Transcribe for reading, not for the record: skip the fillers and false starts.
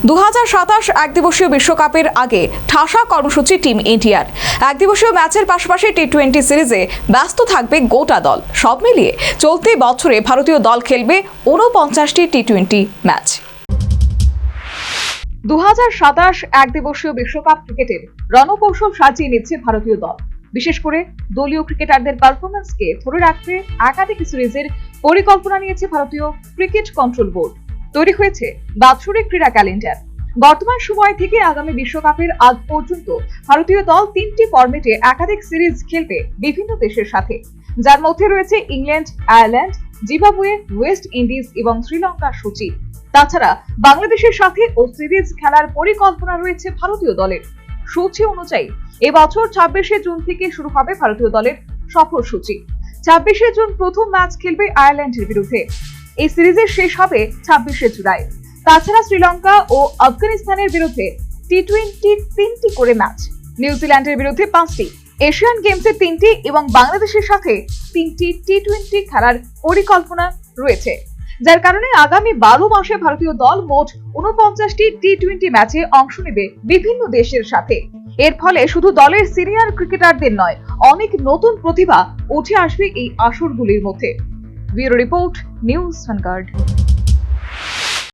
2027 একদিবসীয় বিশ্বকাপের আগে ঠাসা কর্মসূচি টিম ইন্ডিয়ার। একদিবসীয় ম্যাচের পাশাপাশি টি-20 সিরিজে ব্যস্ত থাকবে গোটা দল। সব মিলিয়ে চলতি বছরে ভারতীয় দল খেলবে 49টি টি-20 ম্যাচ। 2027 একদিবসীয় বিশ্বকাপ ক্রিকেটের রণকৌশল সাজিয়ে নিচ্ছে ভারতীয় দল। বিশেষ করে দলীয় ক্রিকেটারদের পারফরম্যান্সকে ধরে রাখতে একাধিক সিরিজের পরিকল্পনা নিয়েছে ভারতীয় ক্রিকেট কন্ট্রোল বোর্ড। তৈরি হয়েছে বাৎসরিক ক্রীড়া ক্যালেন্ডার। বর্তমান সময় থেকে আগামী বিশ্বকাপের আগ পর্যন্ত ভারতীয় দল 3টি ফরম্যাটে একাধিক সিরিজ খেলবে বিভিন্ন দেশের সাথে, যার মধ্যে রয়েছে England, Ireland, Zimbabwe, West Indies এবং শ্রীলঙ্কার সূচি। তাছাড়া বাংলাদেশের সাথে ও সিরিজ খেলার পরিকল্পনা রয়েছে ভারতীয় দলের। সূচি অনুযায়ী এবছর 26শে জুন থেকে শুরু হবে ভারতীয় দলের সফর সূচি। 26শে জুন প্রথম ম্যাচ খেলবে আয়ারল্যান্ডের বিরুদ্ধে। এই সিরিজের শেষ হবে 26শে জুলাই। তাছাড়া শ্রীলঙ্কা ও আফগানিস্তানের বিরুদ্ধে টি-20 3টি করে ম্যাচ, নিউজিল্যান্ডের বিরুদ্ধে 5টি, এশিয়ান গেমসে 3টি এবং বাংলাদেশের সাথে 3টি টি-20 খেলার পরিকল্পনা রয়েছে, যার কারণে আগামী 12 মাসে ভারতীয় দল মোট 49টি টি-20 ম্যাচে অংশ নেবে বিভিন্ন দেশের সাথে। এর ফলে শুধু দলের সিনিয়র ক্রিকেটারদের নয়, অনেক নতুন প্রতিভা উঠে আসবে এই আসরগুলির মধ্যে। Bureau report, news vanguard.